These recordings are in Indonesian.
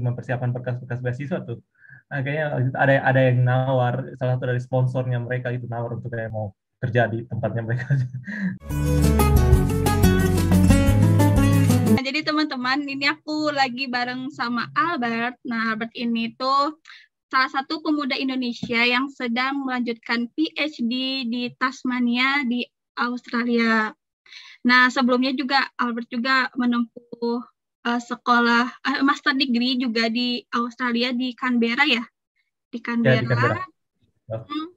mempersiapkan berkas-berkas beasiswa tuh. Kayaknya ada yang nawar, salah satu dari sponsornya mereka itu nawar untuk kayak mau kerja di tempatnya mereka. Nah, jadi teman-teman, ini aku lagi bareng sama Albert. Nah, Albert ini tuh salah satu pemuda Indonesia yang sedang melanjutkan PhD di Tasmania di Australia. Nah, sebelumnya juga Albert juga menempuh sekolah master degree juga di Australia di Canberra ya, di Ya, di Canberra. Canberra. Oh.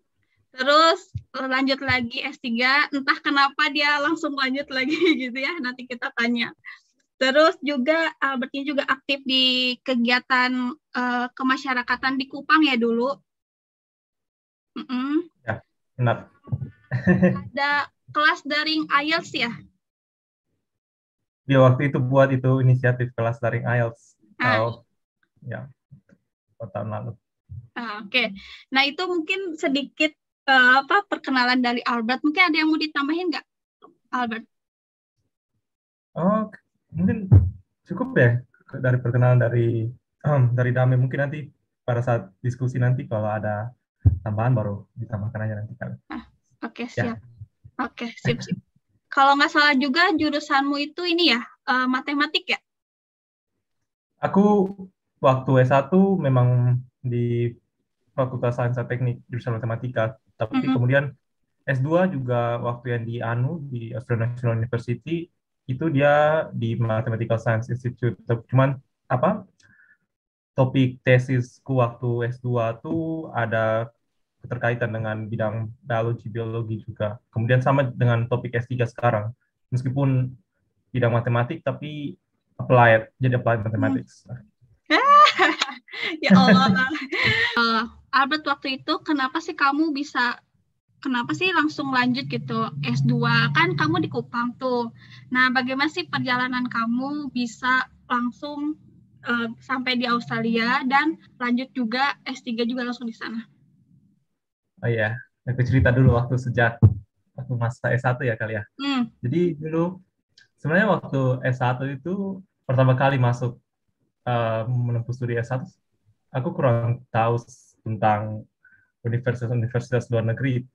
Terus lanjut lagi S3, entah kenapa dia langsung lanjut lagi gitu ya, nanti kita tanya. Terus juga Albert ini juga aktif di kegiatan kemasyarakatan di Kupang ya dulu. Ya, benar. Ada kelas daring IELTS ya? Dia waktu itu buat itu inisiatif kelas daring IELTS. Ya, tahun lalu. Oke. Nah, itu mungkin sedikit perkenalan dari Albert. Mungkin ada yang mau ditambahin nggak, Albert? Oh, mungkin cukup ya dari perkenalan dari Dame. Mungkin nanti pada saat diskusi nanti kalau ada tambahan baru ditambahkan aja nanti kali. Oke, siap. Oke, sip. Kalau nggak salah juga jurusanmu itu ini ya, matematik ya? Aku waktu S1 memang di Fakultas Sains dan Teknik jurusan matematika, tapi kemudian S2 juga waktu yang di ANU di Australian National University itu dia di Mathematical Science Institute. Cuman topik tesisku waktu S2 tuh ada keterkaitan dengan bidang biologi juga. Kemudian sama dengan topik S3 sekarang. Meskipun bidang matematik tapi jadi applied mathematics. Ya Allah. Albert, waktu itu kenapa sih langsung lanjut gitu S2? Kan kamu di Kupang tuh. Nah, bagaimana sih perjalanan kamu bisa langsung sampai di Australia dan lanjut juga S3 juga langsung di sana? Oh iya, aku cerita dulu waktu masa S1 ya kali ya. Jadi dulu sebenarnya waktu S1 itu pertama kali masuk menempuh studi S1, aku kurang tahu tentang universitas-universitas luar negeri.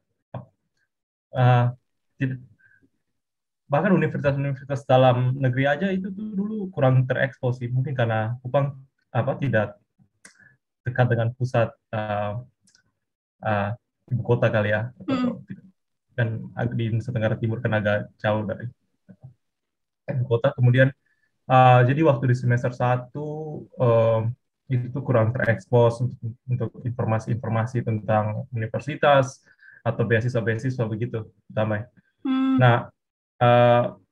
Bahkan universitas-universitas dalam negeri aja itu tuh dulu kurang terekspos sih. Mungkin karena Kupang tidak dekat dengan pusat ibu kota kali ya, dan di Nusa Tenggara Timur kan agak jauh dari ibu kota. Kemudian jadi waktu di semester 1 itu tuh kurang terekspos untuk informasi-informasi tentang universitas atau beasiswa-beasiswa begitu, utama. Nah,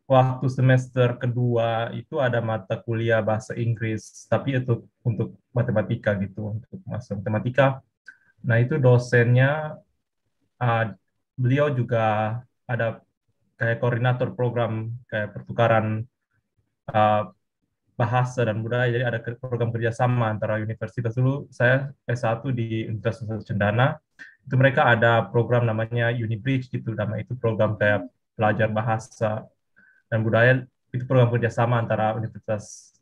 waktu semester kedua itu ada mata kuliah bahasa Inggris, tapi itu untuk matematika gitu, untuk masuk matematika. Nah, itu dosennya, beliau juga ada kayak koordinator program kayak pertukaran bahasa dan budaya, jadi ada program kerjasama antara universitas. Dulu saya S1 di Universitas Cendana, itu mereka ada program namanya UniBridge gitu, nama itu program kayak belajar bahasa dan budaya, itu program kerjasama antara universitas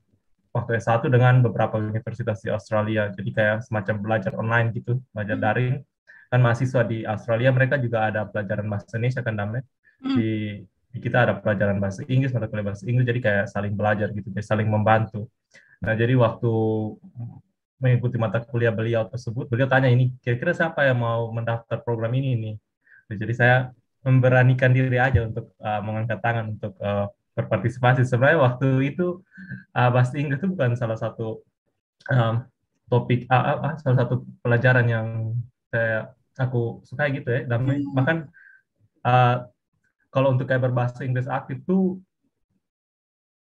waktu S1 dengan beberapa universitas di Australia, jadi kayak semacam belajar online gitu, belajar daring. Kan mahasiswa di Australia mereka juga ada pelajaran bahasa Indonesia kan namanya, di kita ada pelajaran bahasa Inggris, mata kuliah bahasa Inggris, jadi kayak saling belajar gitu, saling membantu. Nah, jadi waktu mengikuti mata kuliah beliau tersebut, beliau tanya ini, kira-kira siapa yang mau mendaftar program ini nih? Jadi saya memberanikan diri aja untuk mengangkat tangan untuk berpartisipasi. Sebenarnya waktu itu bahasa Inggris itu bukan salah satu topik, salah satu pelajaran yang aku suka gitu ya. Dan bahkan kalau untuk kayak berbahasa Inggris aktif tuh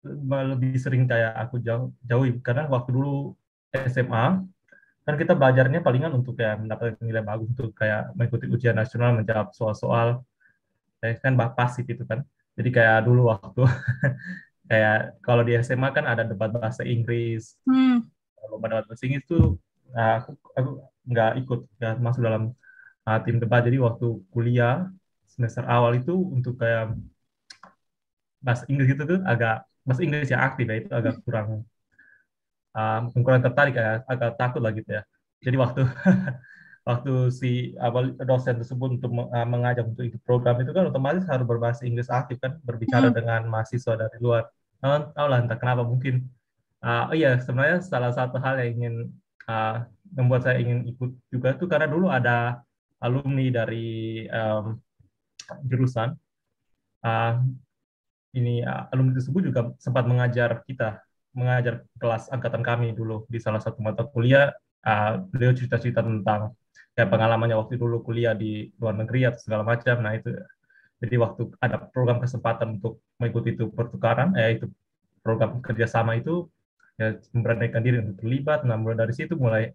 lebih sering kayak aku jauhi, karena waktu dulu SMA kan kita belajarnya palingan untuk kayak mendapatkan nilai bagus, untuk kayak mengikuti ujian nasional, menjawab soal-soal, kan pasif itu kan. Jadi kayak dulu waktu kayak kalau di SMA kan ada debat bahasa Inggris. Kalau pada bahasa Inggris tuh aku nggak masuk dalam tim debat. Jadi waktu kuliah semester awal itu untuk kayak bahasa Inggris itu tuh bahasa Inggris yang aktif ya, itu agak kurang kurang tertarik ya, agak takut lah gitu ya. Jadi waktu waktu si dosen tersebut untuk mengajak untuk ikut program itu kan otomatis harus berbahasa Inggris aktif kan, berbicara Hmm. dengan mahasiswa dari luar. Tahu lah entah kenapa mungkin. Oh iya, sebenarnya salah satu hal yang ingin membuat saya ingin ikut juga tuh karena dulu ada alumni dari jurusan uh, alumni tersebut juga sempat mengajar kelas angkatan kami dulu di salah satu mata kuliah. Beliau cerita-cerita tentang kayak pengalamannya waktu dulu kuliah di luar negeri atau segala macam. Nah itu jadi waktu ada program kesempatan untuk mengikuti itu pertukaran, itu program kerjasama itu ya memberanikan diri untuk terlibat. Nah mulai dari situ mulai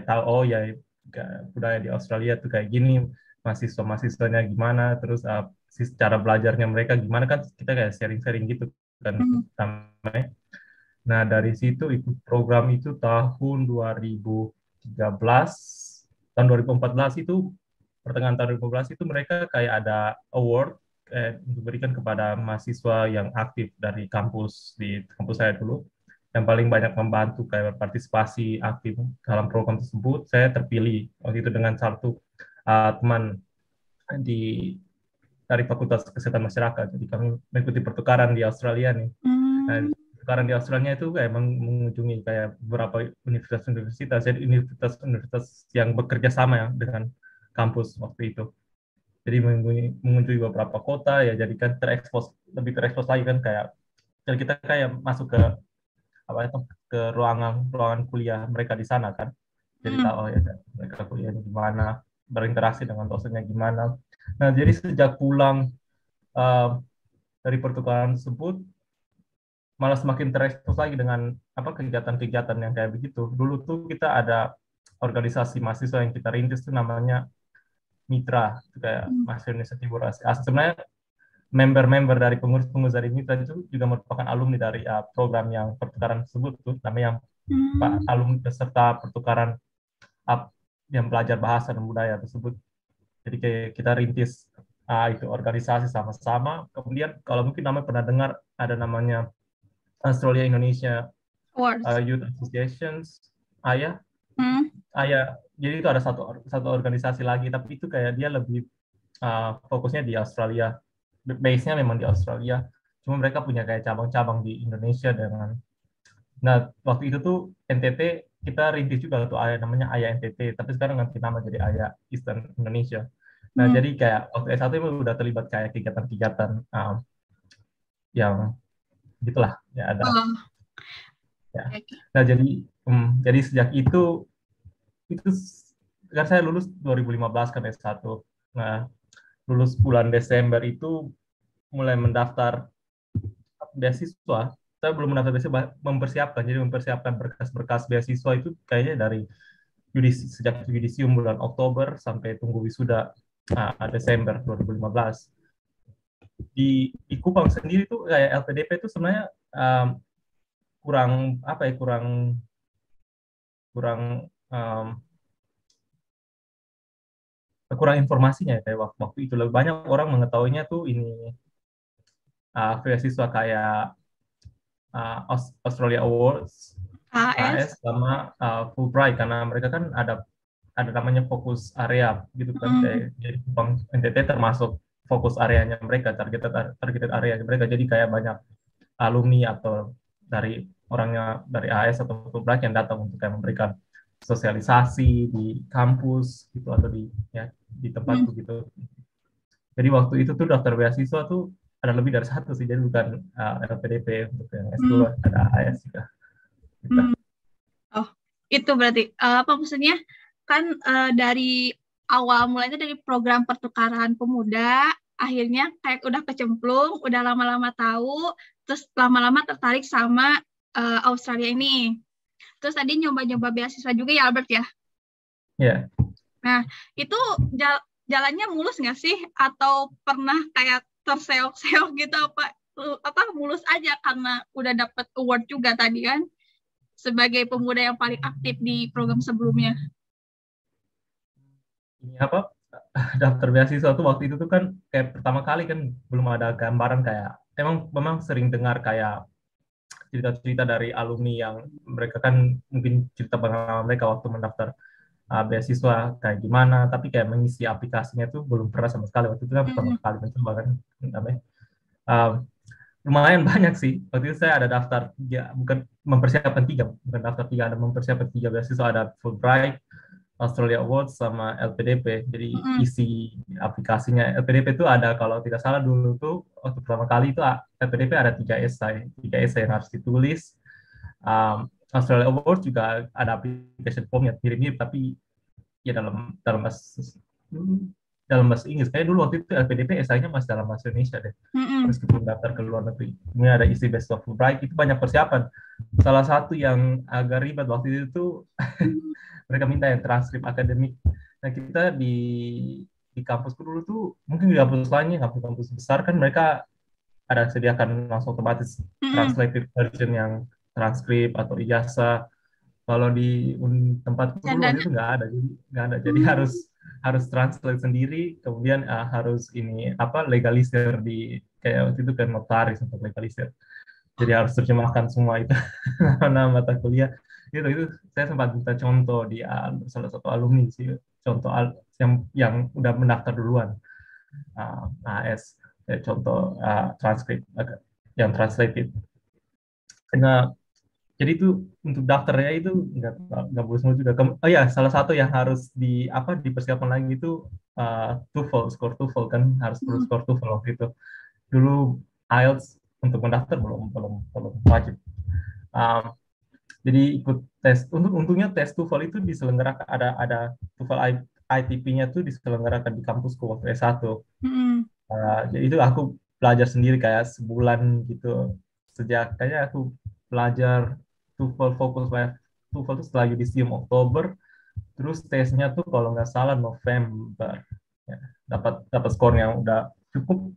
tahu oh ya budaya di Australia tuh kayak gini, mahasiswanya gimana, terus cara belajarnya mereka gimana kan kita kayak sharing-sharing gitu kan Hmm. namanya. Nah dari situ ikut program itu tahun 2013, tahun 2014 itu pertengahan tahun 2014 itu mereka kayak ada award untuk berikan kepada mahasiswa yang aktif dari kampus di kampus saya dulu yang paling banyak membantu kayak berpartisipasi aktif dalam program tersebut. Saya terpilih waktu itu dengan satu teman di dari Fakultas Kesehatan Masyarakat. Jadi kami mengikuti pertukaran di Australia nih. Nah, Hmm. pertukaran di Australia itu kayak mengunjungi kayak beberapa universitas-universitas, jadi universitas-universitas yang bekerja sama ya dengan kampus waktu itu. Jadi mengunjungi beberapa kota ya, jadi kan lebih terekspos lagi kan kayak jadi kita kayak masuk ke apa itu ke ruangan ruangan kuliah mereka di sana kan. Jadi Hmm. tahu oh ya mereka kuliahnya gimana, berinteraksi dengan dosennya gimana. Nah, jadi sejak pulang uh, dari pertukaran tersebut malah semakin terekspos lagi dengan apa kegiatan-kegiatan yang kayak begitu. Dulu tuh kita ada organisasi mahasiswa yang kita rintis tuh namanya Mitra, itu kayak Hmm. Mahasiswa Indonesia Timur Asli. Sebenarnya member-member dari pengurus-pengurus dari Mitra itu juga merupakan alumni dari program yang pertukaran tersebut tuh, namanya Hmm. alumni peserta pertukaran uh, yang belajar bahasa dan budaya tersebut. Jadi kayak kita rintis itu organisasi sama-sama. Kemudian kalau mungkin namanya pernah dengar ada namanya Australia Indonesia Awards. Youth Associations, Ayah, Hmm. Ayah. Jadi itu ada satu satu organisasi lagi, tapi itu kayak dia lebih fokusnya di Australia, base-nya memang di Australia. Cuma mereka punya kayak cabang-cabang di Indonesia dengan. Nah waktu itu tuh NTT kita rintis juga tuh Ayah namanya Ayah NTT, tapi sekarang ganti nama jadi Ayah Eastern Indonesia. Nah Hmm. jadi kayak waktu S1 itu udah terlibat kayak kegiatan-kegiatan yang gitulah ya ada Oh, ya. oke. Nah jadi sejak itu kan saya lulus 2015 kan S1. Nah, lulus bulan Desember itu mulai mendaftar beasiswa. Saya belum mendaftar beasiswa, mempersiapkan berkas-berkas beasiswa itu kayaknya dari sejak yudisium bulan Oktober sampai tunggu wisuda Desember 2015. Di Kupang sendiri tuh kayak LPDP itu sebenarnya kurang apa ya kurang kurang um, kurang informasinya ya kayak waktu itu lebih banyak orang mengetahuinya tuh ini beasiswa kayak Australia Awards, AS AS. sama Fulbright karena mereka kan ada namanya fokus area gitu kan Hmm. kayak jadi Bank NTT termasuk fokus areanya mereka targeted areanya mereka jadi kayak banyak alumni atau dari orangnya dari AS atau Fulbright yang datang untuk kayak memberikan sosialisasi di kampus gitu atau di Hmm. tempatku gitu. Jadi waktu itu tuh daftar beasiswa tuh ada lebih dari satu sih, jadi bukan LPDP untuk yang Hmm. S2, ada AS juga. Gitu. Hmm. Oh, itu berarti apa maksudnya kan dari awal mulainya dari program pertukaran pemuda, akhirnya kayak udah kecemplung, udah lama-lama tahu, terus lama-lama tertarik sama Australia ini. Terus tadi nyoba-nyoba beasiswa juga ya Albert ya. Ya, Nah, itu jalannya mulus nggak sih? Atau pernah kayak terseok-seok gitu apa mulus aja karena udah dapet award juga tadi kan sebagai pemuda yang paling aktif di program sebelumnya. ini apa daftar beasiswa tuh waktu itu tuh kan kayak pertama kali kan belum ada gambaran kayak memang sering dengar kayak cerita-cerita dari alumni yang mereka kan mungkin cerita pengalaman mereka waktu mendaftar beasiswa kayak gimana, tapi kayak mengisi aplikasinya tuh belum pernah sama sekali. Waktu itu kan pertama Mm-mm. kali mencoba kan, namanya. Um, Lumayan banyak sih. Waktu itu saya ada daftar tiga, bukan mempersiapkan tiga, bukan daftar tiga, ada mempersiapkan tiga beasiswa, ada Fulbright, Australia Awards, sama LPDP. Jadi Mm-mm. isi aplikasinya LPDP itu ada, kalau tidak salah dulu tuh waktu pertama kali itu LPDP ada tiga esai yang harus ditulis. Australia Awards juga ada application formnya mirip-mirip, tapi ya dalam bahasa Inggris. Kayak dulu waktu itu LPDP esainya masih dalam bahasa Indonesia deh, Mm-mm. meskipun daftar ke luar negeri. Kemudian ada isi best of Fulbright, itu banyak persiapan. Salah satu yang agak ribet waktu itu tuh mereka minta yang transkrip akademik. Nah, kita di kampusku dulu tuh, mungkin di kampus lainnya, kampus-kampus besar kan mereka ada sediakan langsung otomatis Mm-mm. translated version yang transkrip atau ijazah. Kalau di tempatku dulu waktu Candana. itu nggak ada, jadi nggak ada. Jadi harus Mm. harus translate sendiri, kemudian harus ini apa legalisir di kayak waktu itu kan notaris untuk legalisir. Jadi harus terjemahkan semua itu nama mata kuliah. Itu saya sempat minta contoh di salah satu alumni sih, contoh yang udah mendaftar duluan AS, contoh transkrip yang translated. Karena jadi itu untuk daftarnya itu nggak boleh semua juga. Oh ya, salah satu yang harus dipersiapkan lagi itu TOEFL, skor TOEFL kan harus perlu Mm. skor TOEFL waktu itu. Dulu IELTS untuk mendaftar belum wajib. Um, jadi ikut tes. Untungnya tes TOEFL itu diselenggarakan, ada TOEFL ITP-nya tuh diselenggarakan di kampusku waktu S1. Mm. Jadi itu aku belajar sendiri kayak sebulan gitu. Sejak kayaknya aku belajar TOEFL fokus live TOEFL itu setelah yudisium Oktober, terus tesnya tuh kalau nggak salah November. Ya, dapat dapat skor yang udah cukup,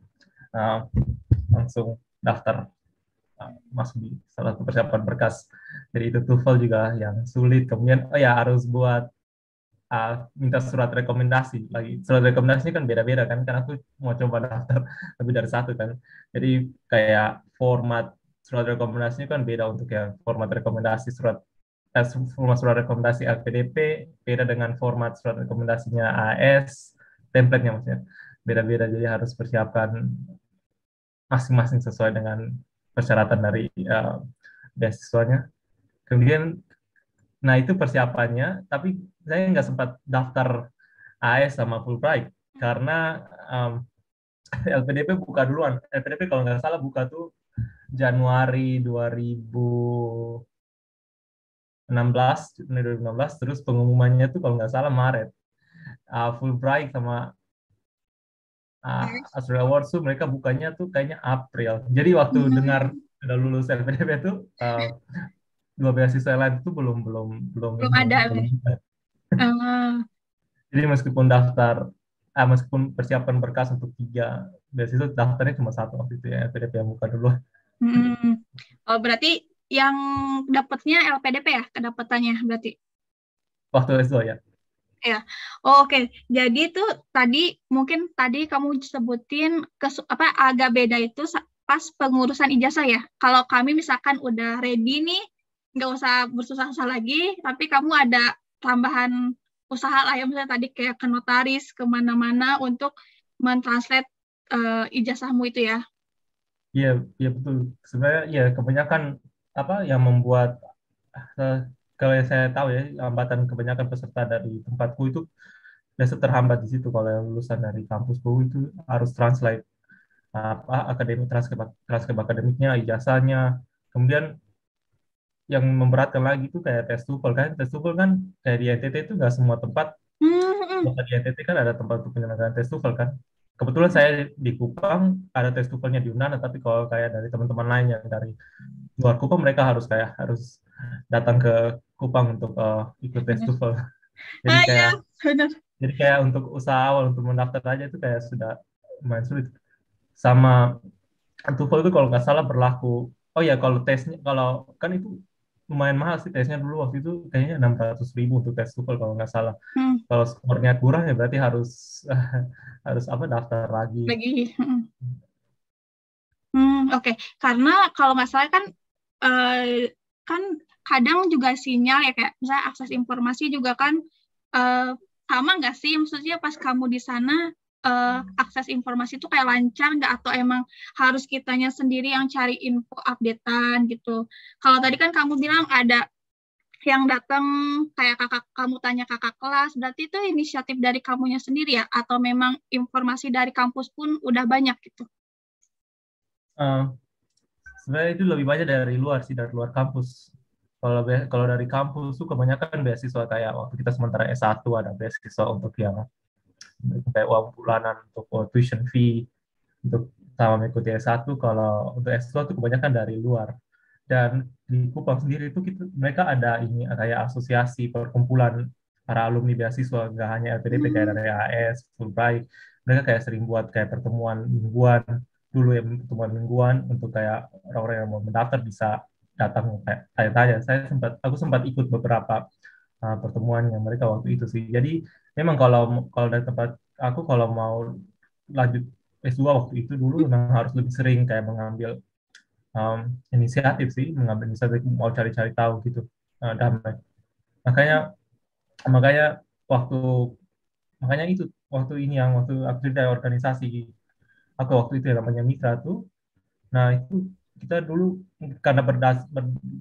uh, langsung daftar, masuk di salah satu persiapan berkas. Jadi itu TOEFL juga yang sulit. Kemudian oh ya harus buat minta surat rekomendasi lagi. Surat rekomendasinya kan beda-beda kan, karena aku mau coba daftar lebih dari satu kan. Jadi kayak format surat rekomendasinya kan beda, untuk yang format rekomendasi format surat rekomendasi LPDP beda dengan format surat rekomendasinya AS, template-nya maksudnya beda-beda. Jadi harus persiapkan masing-masing sesuai dengan persyaratan dari beasiswanya. Kemudian, nah itu persiapannya, tapi saya nggak sempat daftar AS sama Fulbright karena LPDP buka duluan. LPDP kalau nggak salah buka tuh Januari 2016, terus pengumumannya tuh kalau nggak salah Maret. Fulbright sama Yes. Australia Awards tuh mereka bukanya tuh kayaknya April. Jadi waktu dengar Mm. udah lulus LPDP tuh dua beasiswa lain itu belum belum belum Belum ini ada. belum. Uh, Jadi meskipun persiapan berkas untuk tiga beasiswa, daftarnya cuma satu waktu itu ya, LPDP yang buka dulu mm. Oh, berarti yang dapatnya LPDP ya, kedapatannya berarti. waktu S2 ya. Ya, oh, oke. Jadi tuh mungkin tadi kamu sebutin apa agak beda itu pas pengurusan ijazah ya. Kalau kami misalkan udah ready nih, nggak usah bersusah-susah lagi, tapi kamu ada tambahan usaha lah ya, misalnya tadi kayak ke notaris, kemana-mana untuk mentranslate ijazahmu itu ya. Iya, iya betul. Sebenarnya ya kebanyakan apa yang membuat, eh, kalau yang saya tahu ya, hambatan kebanyakan peserta dari tempatku itu biasa terhambat di situ. Kalau yang lulusan dari kampusku itu harus translate akademik, transkrip transkrip akademiknya, ijazahnya. Kemudian yang memberatkan lagi itu kayak tes TOEFL kan. Tes TOEFL kan kayak di NTT itu nggak semua tempat. Hmm, Kalau di NTT kan ada tempat untuk penyelenggaraan tes TOEFL kan. Kebetulan saya di Kupang ada tes TOEFL-nya di UNAN, tapi kalau kayak dari teman-teman lain yang dari luar Kupang, mereka harus datang ke Kupang untuk ikut tes benar. TOEFL. Jadi Ah ya, kayak benar. jadi kayak untuk usaha awal untuk mendaftar aja itu kayak sudah lumayan sulit. Sama TOEFL itu kalau nggak salah berlaku. Oh ya, kalau tesnya, kalau kan itu lumayan mahal sih tesnya dulu waktu itu, kayaknya 600.000 untuk tes TOEFL kalau nggak salah. Hmm, Kalau skornya kurang ya berarti harus harus apa, daftar lagi. lagi. Oke. Karena kalau nggak salah kan kan kadang juga sinyal ya kayak misalnya akses informasi juga kan sama nggak sih? Maksudnya pas kamu di sana akses informasi itu kayak lancar nggak atau emang harus kitanya sendiri yang cari info updatean gitu? Kalau tadi kan kamu bilang ada yang datang kayak kakak kamu tanya kakak kelas, berarti itu inisiatif dari kamunya sendiri ya? Atau memang informasi dari kampus pun udah banyak gitu? Sebenarnya itu lebih banyak dari luar sih, dari luar kampus. Kalau dari kampus tuh kebanyakan beasiswa kayak waktu kita sementara S1 ada beasiswa untuk yang kayak uang bulanan untuk tuition fee untuk sama mengikuti S1. Kalau untuk S2 itu kebanyakan dari luar. Dan di Kupang sendiri itu mereka ada ini kayak asosiasi perkumpulan para alumni beasiswa, nggak hanya LPDP kayak dari AS, Fulbright. Mereka kayak sering buat kayak pertemuan mingguan, dulu ya pertemuan mingguan untuk kayak orang-orang yang mau mendaftar bisa datang kayak tanya-tanya. Aku sempat ikut beberapa pertemuan yang mereka waktu itu sih. Jadi memang kalau kalau dari tempat aku kalau mau lanjut S2 waktu itu dulu memang harus lebih sering kayak mengambil inisiatif sih, mengambil inisiatif mau cari-cari tahu gitu. Damai. Makanya makanya waktu makanya itu waktu ini yang waktu aku cerita organisasi aku waktu itu yang namanya Mitra tuh. Nah itu kita dulu karena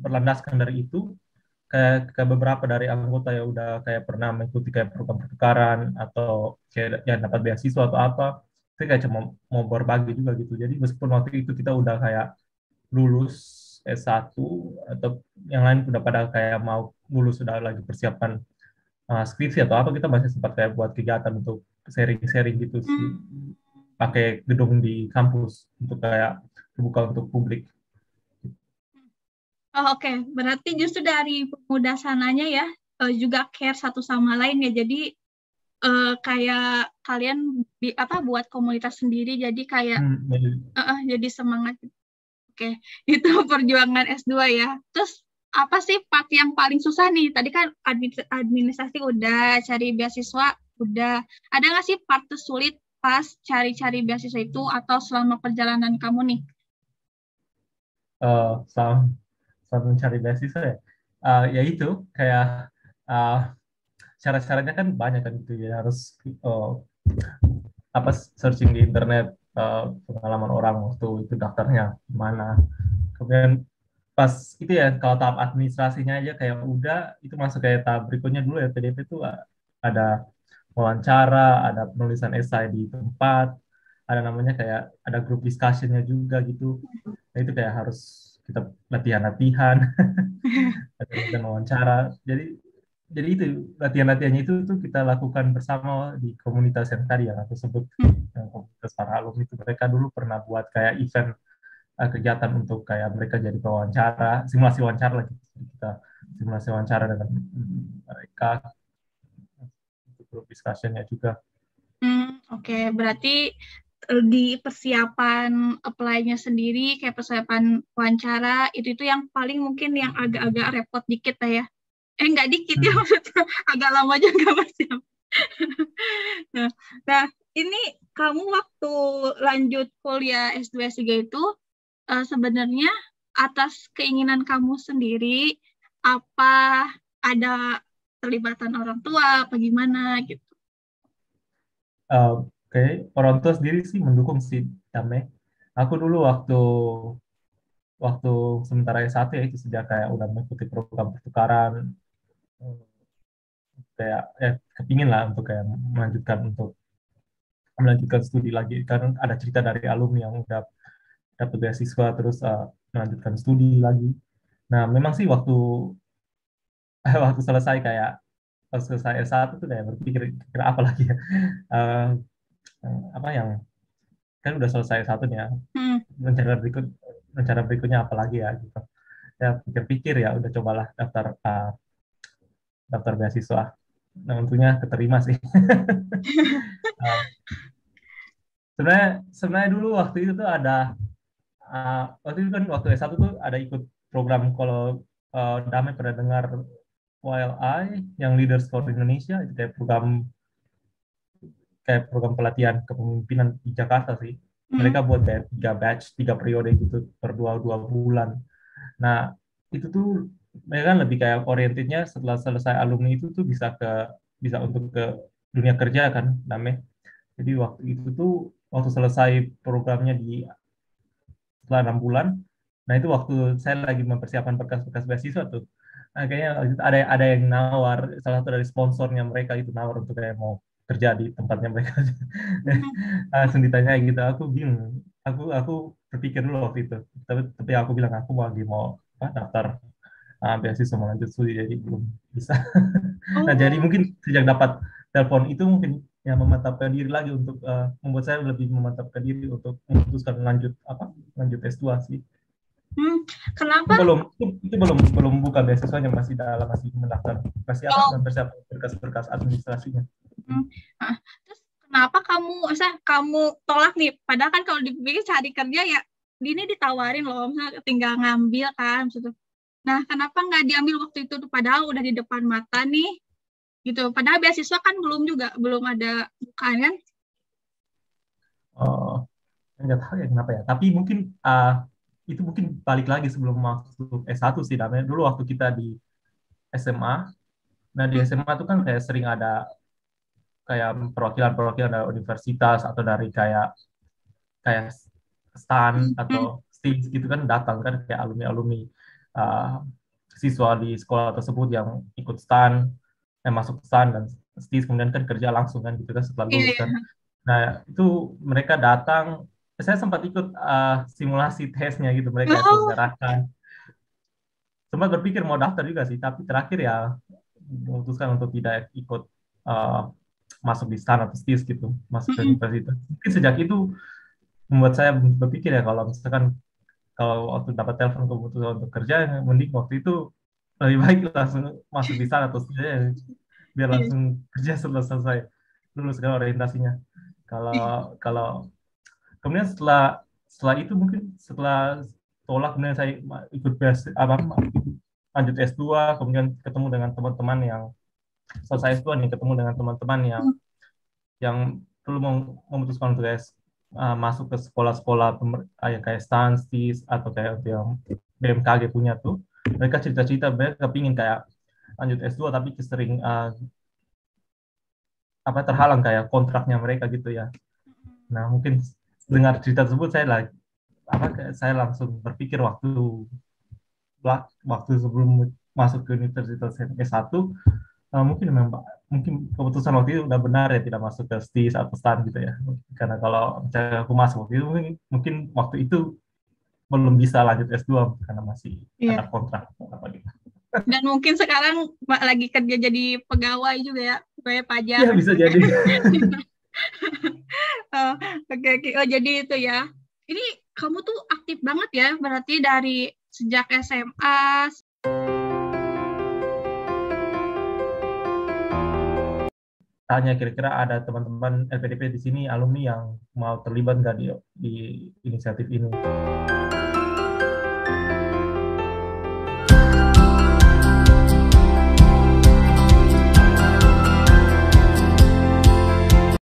berlandaskan dari itu kayak beberapa dari anggota yang udah kayak pernah mengikuti kayak program pertukaran atau kayak yang dapat beasiswa atau apa, itu kayak cuma mau berbagi juga gitu. Jadi meskipun waktu itu kita udah kayak lulus S1 atau yang lain udah pada kayak mau lulus sudah lagi persiapan skripsi atau apa, kita masih sempat kayak buat kegiatan untuk sharing-sharing gitu sih, pakai gedung di kampus untuk kayak terbuka untuk publik. Oh, oke. Berarti justru dari pemuda sananya ya juga care satu sama lain ya. Jadi kayak kalian buat komunitas sendiri jadi kayak jadi semangat. Oke, itu perjuangan S2 ya. Terus apa sih part yang paling susah nih? Tadi kan administrasi udah, cari beasiswa udah. Ada nggak sih part tersulit pas cari-cari beasiswa itu atau selama perjalanan kamu nih? Saat mencari beasiswa ya, ya itu kayak syarat-syaratnya kan banyak kan gitu ya, harus apa searching di internet pengalaman orang waktu itu daftarnya mana, kemudian pas itu ya kalau tahap administrasinya aja kayak udah itu masuk kayak tahap berikutnya dulu ya, PDP itu ada wawancara, ada penulisan esai di tempat, ada namanya kayak ada grup discussionnya juga gitu. Nah, itu kayak harus kita latihan-latihan dan wawancara. Jadi itu latihan-latihannya itu tuh kita lakukan bersama di komunitas yang tadi yang aku sebut, yang komunitas para alumni itu. Mereka dulu pernah buat kayak event kegiatan untuk kayak mereka jadi pewawancara, simulasi wawancara lagi. Kita simulasi wawancara dengan mereka, untuk grup discussion-nya juga. Oke. Berarti di persiapan apply-nya sendiri, kayak persiapan wawancara, itu yang paling mungkin yang agak-agak repot dikit lah ya. Nggak dikit ya, maksudnya agak lama juga persiapan. Nah, ini kamu waktu lanjut kuliah S2 S3 itu sebenarnya atas keinginan kamu sendiri, apa ada terlibatan orang tua, apa gimana gitu? Oke, orang tua sendiri sih mendukung sih, Dame. Aku dulu waktu sementara S1 ya itu sejak kayak udah mengikuti program pertukaran, kayak kepingin lah untuk kayak melanjutkan studi lagi, karena ada cerita dari alumni yang udah dapat beasiswa terus melanjutkan studi lagi. Nah, memang sih waktu waktu selesai kayak pas selesai S1 tuh kayak berpikir kira apa lagi ya. Eh, apa yang kan udah selesai satu nih ya, rencana berikutnya apa lagi ya gitu. Ya pikir-pikir ya udah cobalah daftar beasiswa. Nah, untungnya keterima sih. Sebenarnya dulu waktu itu tuh ada waktu itu kan waktu S1 tuh ada ikut program, kalau Damai pernah dengar YLI yang Leaders for Indonesia, itu kayak program pelatihan kepemimpinan di Jakarta sih. Mereka buat kayak 3 batch, 3 periode gitu per 2 bulan. Nah, itu tuh mereka kan lebih kayak orientednya setelah selesai alumni itu tuh bisa untuk ke dunia kerja kan namanya. Jadi waktu itu tuh waktu selesai programnya setelah 6 bulan, nah itu waktu saya lagi mempersiapkan berkas-berkas beasiswa tuh. Nah, kayaknya ada yang nawar, salah satu dari sponsornya mereka itu nawar untuk kayak mau kerja di tempatnya mereka. Langsung ditanya gitu, aku bingung. Aku berpikir dulu waktu itu, tapi aku bilang aku lagi mau daftar beasiswa melanjut studi, jadi belum bisa. Nah, jadi Oh, mungkin sejak dapat telepon itu mungkin yang memantapkan diri lagi untuk membuat saya lebih memantapkan diri untuk memutuskan lanjut S2 sih. hmm. Itu Kenapa? belum buka beasiswanya, masih mendaftar, masih Oh, mempersiapkan berkas-berkas administrasinya. hmm. Ah, terus kenapa kamu tolak nih? Padahal kan kalau dipikir cari kerja ya, ini ditawarin loh, misalnya tinggal ngambil kan, gitu. Nah, kenapa nggak diambil waktu itu tuh? Padahal udah di depan mata nih, gitu. Padahal beasiswa kan belum ada bukaan kan? Oh, nggak tahu ya kenapa ya. Tapi mungkin itu mungkin balik lagi sebelum masuk S1 sih, namanya. Dulu waktu kita di SMA, nah di SMA tuh kan kayak sering ada kayak perwakilan-perwakilan dari universitas atau dari kayak STAN atau Hmm. STIS gitu kan, datang kan kayak alumni-alumni uh, siswa di sekolah tersebut yang ikut STAN, yang masuk STAN dan STIS, kemudian kan kerja langsung kan gitu kan setelah Iya, lulus kan. iya. Nah, itu mereka datang, saya sempat ikut simulasi tesnya gitu, mereka Oh, selenggarakan. Sempat berpikir mau daftar juga sih, tapi terakhir ya memutuskan untuk tidak ikut uh, masuk di STAN atau STIS gitu, masuk ke mm-mm. universitas. Mungkin sejak itu membuat saya berpikir ya, kalau misalkan kalau waktu dapat telepon keputusan untuk kerja, mending waktu itu lebih baik langsung masuk di sana atau setidaknya biar Iya. langsung kerja setelah selesai lulus kan orientasinya. Kalau kalau kemudian setelah itu mungkin setelah tolak, kemudian saya ikut lanjut S2, kemudian ketemu dengan teman-teman yang selesai S2 nih, ketemu dengan teman-teman yang perlu memutuskan untuk masuk ke sekolah-sekolah yang kayak Stanstis atau kayak yang BMKG punya tuh. Mereka cerita-cerita mereka kepingin kayak lanjut S2 tapi sering terhalang kayak kontraknya mereka gitu ya. Nah, mungkin dengar cerita tersebut saya langsung berpikir waktu sebelum masuk ke universitas S1, mungkin keputusan waktu itu udah benar ya, tidak masuk ke STIS atau STAN gitu ya. Karena kalau misalnya aku masuk waktu itu, mungkin waktu itu belum bisa lanjut S2 karena masih Iya. ada kontrak apa gitu. Dan mungkin sekarang lagi kerja jadi pegawai juga ya, kayak pajak. Ya bisa jadi. Oh, oke, oke. Oh, jadi itu ya. Ini kamu tuh aktif banget ya, berarti dari sejak SMA. Tanya kira-kira ada teman-teman LPDP di sini alumni yang mau terlibat nggak di inisiatif ini.